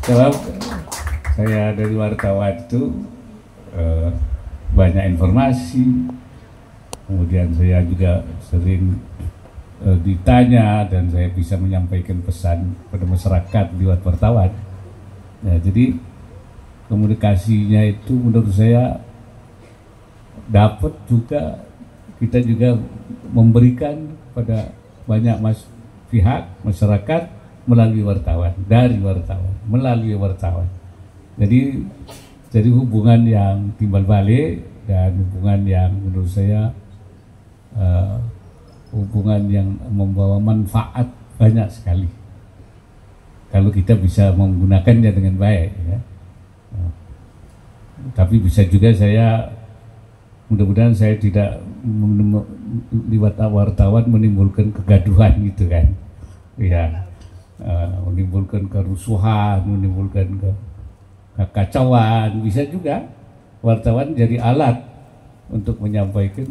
Sebab saya dari wartawan itu banyak informasi, kemudian saya juga sering ditanya dan saya bisa menyampaikan pesan pada masyarakat lewat wartawan. Ya, jadi komunikasinya itu menurut saya dapat juga, kita juga memberikan pada banyak pihak masyarakat melalui wartawan, dari wartawan, melalui wartawan. Jadi hubungan yang timbal balik dan hubungan yang menurut saya hubungan yang membawa manfaat banyak sekali kalau kita bisa menggunakannya dengan baik, ya. Tapi bisa juga saya, mudah-mudahan saya tidak lewat wartawan menimbulkan kegaduhan gitu kan, ya, menimbulkan kerusuhan, menimbulkan kekacauan. Bisa juga wartawan jadi alat untuk menyampaikan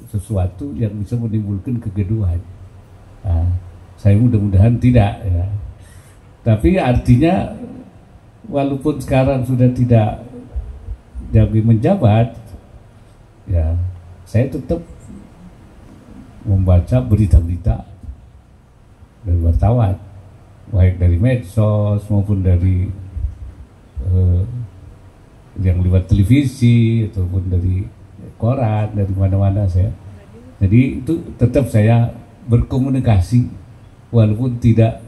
sesuatu yang bisa menimbulkan kegaduhan. Saya mudah-mudahan tidak, ya. Tapi artinya walaupun sekarang sudah tidak jadi menjabat, ya, saya tetap membaca berita-berita dari wartawan, baik dari medsos maupun dari yang lewat televisi ataupun dari koran, dari mana-mana saya. Jadi itu tetap saya berkomunikasi walaupun tidak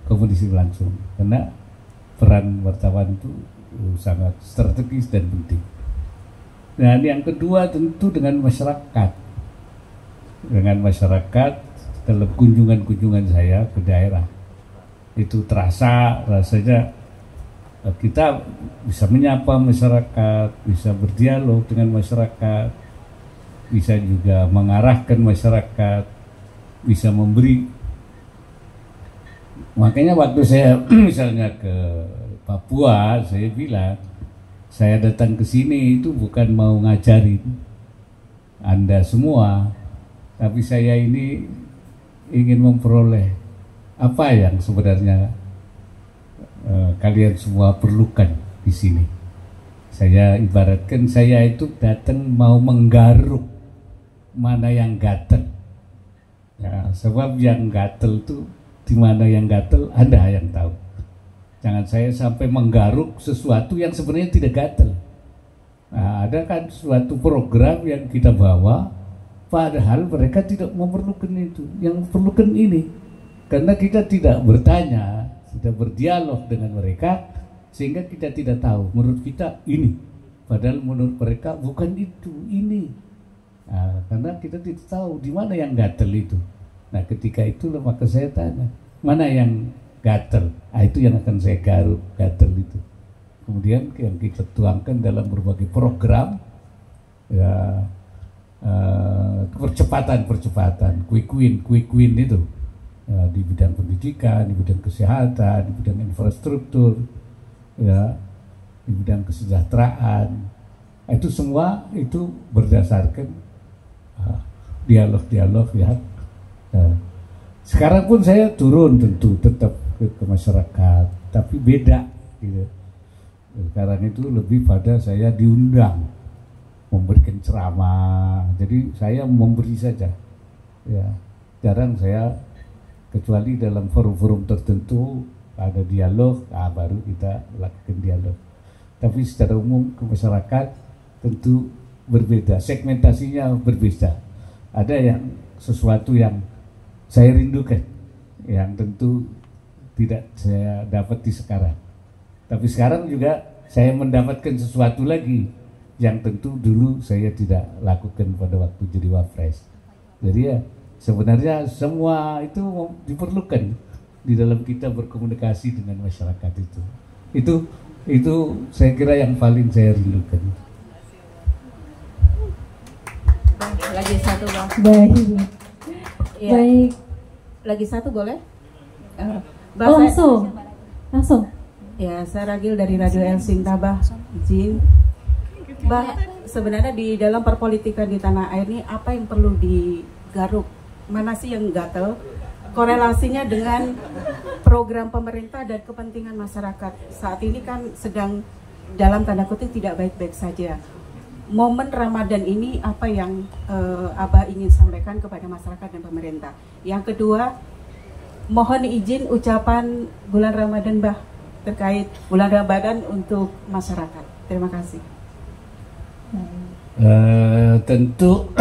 komunikasi langsung, karena peran wartawan itu sangat strategis dan penting. Dan yang kedua tentu dengan masyarakat. Dengan masyarakat dalam kunjungan-kunjungan saya ke daerah. Itu terasa, rasanya kita bisa menyapa masyarakat, bisa berdialog dengan masyarakat, bisa juga mengarahkan masyarakat, bisa memberi. Makanya waktu saya misalnya ke Papua, saya bilang, saya datang ke sini itu bukan mau ngajarin Anda semua, tapi saya ini ingin memperoleh apa yang sebenarnya kalian semua perlukan di sini. Saya ibaratkan saya itu datang mau menggaruk mana yang gatel. Ya, sebab yang gatel itu di mana yang gatel Anda yang tahu. Jangan saya sampai menggaruk sesuatu yang sebenarnya tidak gatel. Nah, ada kan suatu program yang kita bawa, padahal mereka tidak memerlukan itu. Yang perlukan ini, karena kita tidak bertanya, tidak berdialog dengan mereka, sehingga kita tidak tahu. Menurut kita ini, padahal menurut mereka bukan itu, ini. Nah, karena kita tidak tahu di mana yang gatel itu. Nah, ketika itulah maka saya tanya, mana yang gatel? Itu yang akan saya garuk, gatel itu. Kemudian yang kita tuangkan dalam berbagai program, ya, percepatan, quick win itu, ya, di bidang pendidikan, di bidang kesehatan, di bidang infrastruktur, ya, di bidang kesejahteraan. Itu semua itu berdasarkan dialog-dialog, ya. Sekarang pun saya turun tentu tetap ke masyarakat, tapi beda gitu. Sekarang itu lebih pada saya diundang memberikan ceramah, jadi saya memberi saja, ya. Jarang saya, kecuali dalam forum-forum tertentu ada dialog, baru kita lakukan dialog. Tapi secara umum ke masyarakat tentu berbeda, segmentasinya berbeda. Ada yang sesuatu yang saya rindukan, yang tentu tidak saya dapat di sekarang. Tapi sekarang juga saya mendapatkan sesuatu lagi yang tentu dulu saya tidak lakukan pada waktu jadi Wapres. Jadi ya sebenarnya semua itu diperlukan di dalam kita berkomunikasi dengan masyarakat itu. Itu saya kira yang paling saya rindukan. Lagi satu Bang. Baik. Ya. Baik. Lagi satu boleh? Langsung. Ya, saya Ragil dari Radio El Sintabah. Izin. Bah, sebenarnya di dalam perpolitikan di tanah air ini apa yang perlu digaruk? Mana sih yang gatel? Korelasinya dengan program pemerintah dan kepentingan masyarakat. Saat ini kan sedang dalam tanda kutip tidak baik-baik saja. Momen Ramadan ini apa yang Abah ingin sampaikan kepada masyarakat dan pemerintah? Yang kedua, mohon izin ucapan bulan Ramadan, Bah, terkait bulan Ramadan untuk masyarakat. Terima kasih. Tentu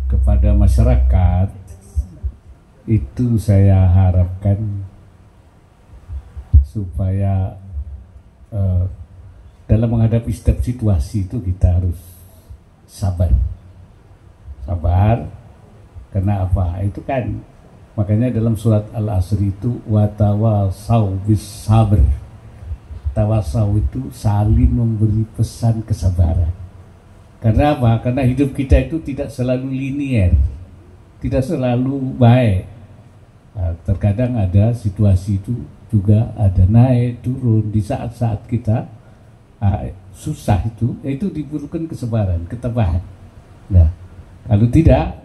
kepada masyarakat itu saya harapkan supaya dalam menghadapi setiap situasi itu kita harus sabar. Karena apa? Itu kan makanya dalam surat Al-Asr itu watawasau bis sabr. Tawasau itu saling memberi pesan kesabaran. Karena apa? Karena hidup kita itu tidak selalu linier, tidak selalu baik. Nah, terkadang ada situasi itu juga ada naik turun. Di saat-saat kita susah itu diperlukan kesabaran, ketabahan. Nah, kalau tidak,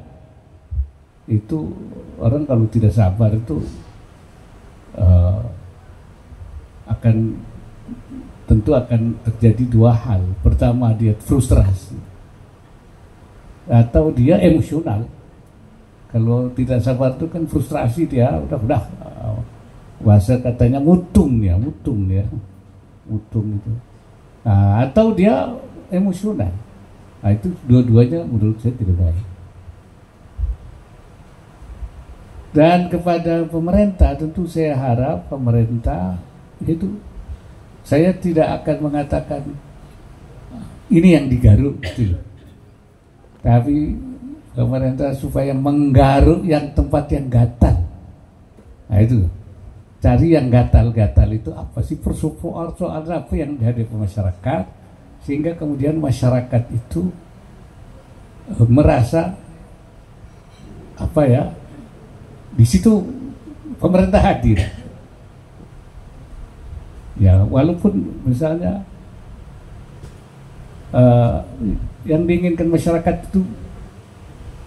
itu orang kalau tidak sabar itu tentu akan terjadi dua hal. Pertama, dia frustrasi atau dia emosional. Kalau tidak sabar itu kan frustrasi, dia udah bahasa katanya mutung itu. Nah, atau dia emosional. Nah, itu dua-duanya menurut saya tidak baik. Dan kepada pemerintah tentu saya harap pemerintah itu, saya tidak akan mengatakan ini yang digaruk gitu. Tapi pemerintah supaya menggaruk yang tempat yang gatal. Nah itu, cari yang gatal-gatal itu apa sih, persoalan apa yang dihadapi masyarakat, sehingga kemudian masyarakat itu merasa apa ya, di situ pemerintah hadir. Ya, walaupun misalnya yang diinginkan masyarakat itu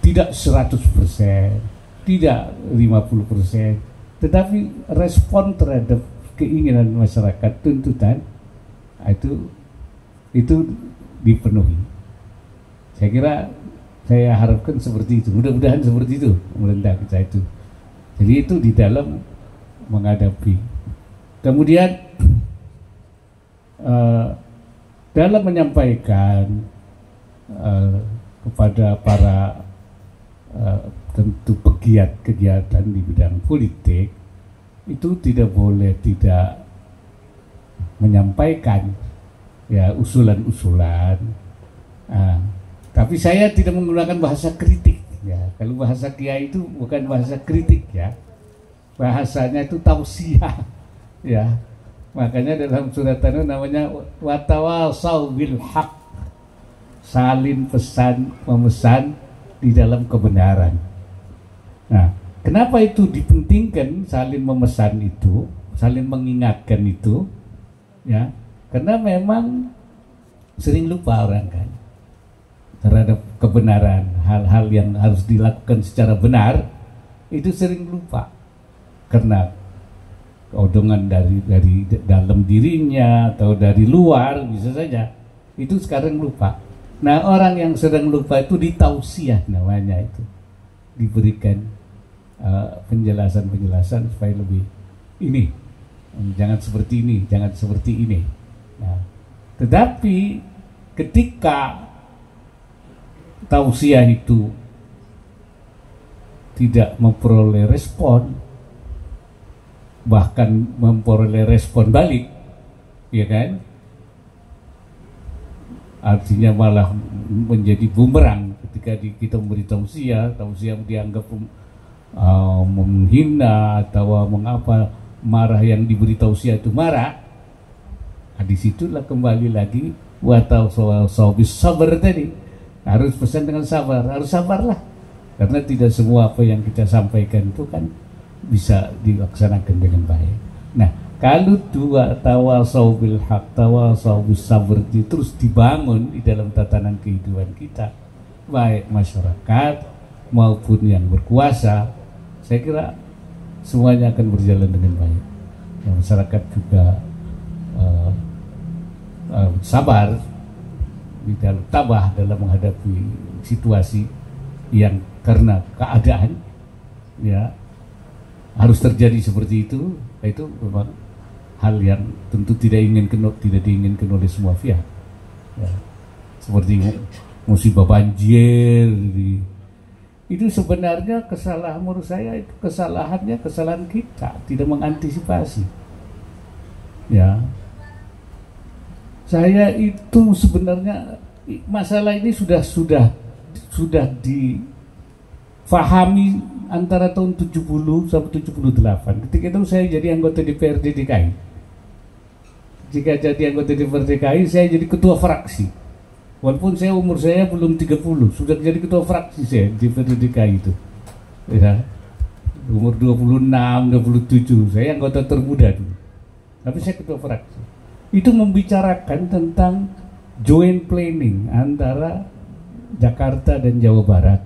tidak 100%, tidak 50%, tetapi respon terhadap keinginan masyarakat, tuntutan itu dipenuhi. Saya kira, saya harapkan seperti itu. Mudah-mudahan seperti itu pemerintah kita itu. Jadi itu di dalam menghadapi. Kemudian dalam menyampaikan kepada para tentu pegiat kegiatan di bidang politik, itu tidak boleh tidak menyampaikan ya usulan-usulan. Tapi saya tidak menggunakan bahasa kritik. Ya, kalau bahasa kiai itu bukan bahasa kritik ya, bahasanya itu tausiah. Ya, makanya dalam surat An-Nur namanya watawasau bil haq, saling pesan memesan di dalam kebenaran. Nah, kenapa itu dipentingkan saling memesan itu, saling mengingatkan itu? Ya, karena memang sering lupa orang kan terhadap kebenaran, hal-hal yang harus dilakukan secara benar itu sering lupa karena odongan dari dalam dirinya atau dari luar bisa saja itu sekarang lupa. Nah, orang yang sedang lupa itu ditausiah namanya, itu diberikan penjelasan supaya lebih ini, jangan seperti ini, jangan seperti ini. Nah, tetapi ketika tausiah itu tidak memperoleh respon, bahkan memperoleh respon balik, ya kan? Artinya malah menjadi bumerang ketika kita memberi tausiah dianggap menghina atau mengapa, marah yang diberi tausiah itu marah. Nah, disitulah kembali lagi watawasau bis sabr tadi, harus pesan dengan sabar, harus sabarlah, karena tidak semua apa yang kita sampaikan itu kan bisa dilaksanakan dengan baik. Nah, kalau dua tawasau bil haq, tawasau bis sabr itu terus dibangun di dalam tatanan kehidupan kita, baik masyarakat maupun yang berkuasa, saya kira semuanya akan berjalan dengan baik. Ya, masyarakat juga sabar, tidak tabah dalam menghadapi situasi yang karena keadaan ya harus terjadi seperti itu memang hal yang tentu tidak diinginkan oleh semua pihak. Ya, seperti musibah banjir itu sebenarnya kesalahan, menurut saya itu kesalahan kita tidak mengantisipasi. Ya, saya itu sebenarnya masalah ini sudah difahami antara tahun 70 sampai 78. Ketika itu saya jadi anggota DPRD DKI. Jika jadi anggota DPRD DKI, saya jadi ketua fraksi. Walaupun umur saya belum 30, sudah jadi ketua fraksi saya di DPRD DKI itu. Ya. Umur 26, 27, saya anggota termuda dulu. Tapi saya ketua fraksi. Itu membicarakan tentang joint planning antara Jakarta dan Jawa Barat.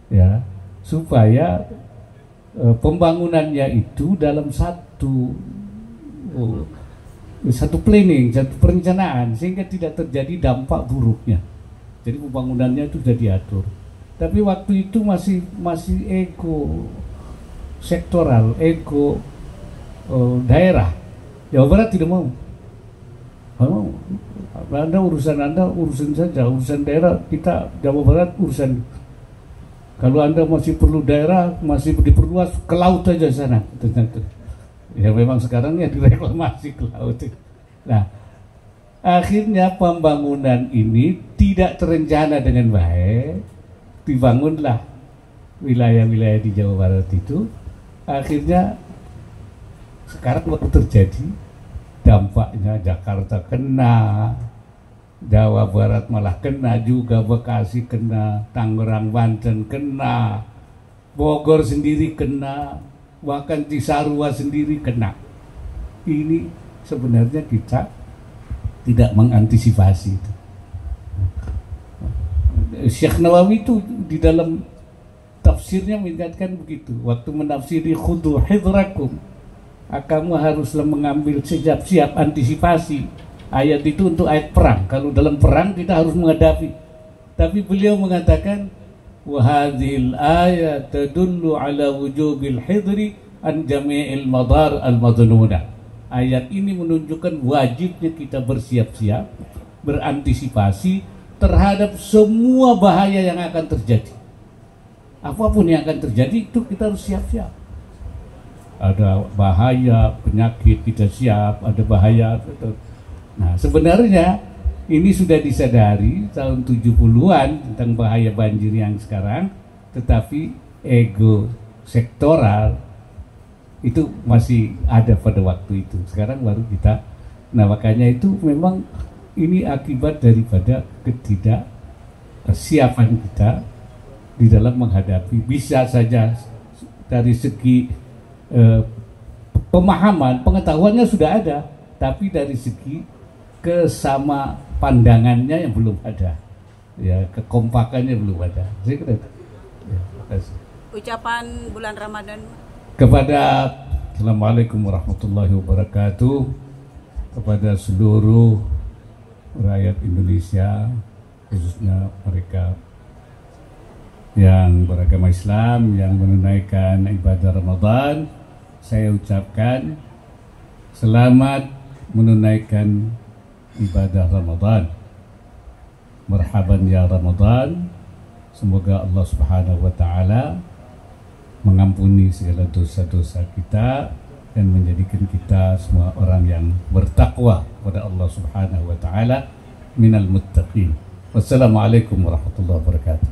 Ya, supaya pembangunannya itu dalam satu planning, satu perencanaan, sehingga tidak terjadi dampak buruknya. Jadi pembangunannya itu sudah diatur. Tapi waktu itu masih ego sektoral, ego daerah. Jawa Barat tidak mau. Urusan saja, urusan daerah kita Jawa Barat urusan. Kalau Anda masih perlu daerah, masih diperluas ke laut saja sana. Ya memang sekarang ya direklamasi ke laut. Nah, akhirnya pembangunan ini tidak terencana dengan baik. Dibangunlah wilayah-wilayah di Jawa Barat itu. Akhirnya sekarang baru terjadi dampaknya. Jakarta kena, Jawa Barat malah kena juga, Bekasi kena, Tangerang, Banten kena, Bogor sendiri kena, bahkan Cisarua sendiri kena. Ini sebenarnya kita tidak mengantisipasi itu. Syekh Nawawi itu di dalam tafsirnya mengingatkan begitu, waktu menafsiri khudhu hidrakum, kamu haruslah mengambil siap antisipasi. Ayat itu untuk ayat perang. Kalau dalam perang kita harus menghadapi. Tapi beliau mengatakan wa hadhil ayat tadullu ala wujubil hidri an jami'il madar al-madnunah. Ayat ini menunjukkan wajibnya kita bersiap-siap, berantisipasi terhadap semua bahaya yang akan terjadi. Apapun yang akan terjadi itu kita harus siap-siap. Ada bahaya penyakit kita siap, ada bahaya. Nah, sebenarnya ini sudah disadari tahun 70-an tentang bahaya banjir yang sekarang, tetapi ego sektoral itu masih ada pada waktu itu. Sekarang baru kita, nah makanya itu memang ini akibat daripada ketidaksiapan kita di dalam menghadapi. Bisa saja dari segi pemahaman, pengetahuannya sudah ada, tapi dari segi kesama pandangannya yang belum ada, ya, kekompakannya belum ada. Saya kira. Ya, makasih. Ucapan bulan Ramadan kepada Assalamualaikum warahmatullahi wabarakatuh, kepada seluruh rakyat Indonesia, khususnya mereka yang beragama Islam yang menunaikan ibadah Ramadan, saya ucapkan selamat menunaikan ibadah Ramadan. Marhaban ya Ramadan. Semoga Allah Subhanahu wa taala mengampuni segala dosa-dosa kita dan menjadikan kita semua orang yang bertakwa kepada Allah Subhanahu wa taala minal muttaqin. Wassalamualaikum warahmatullahi wabarakatuh.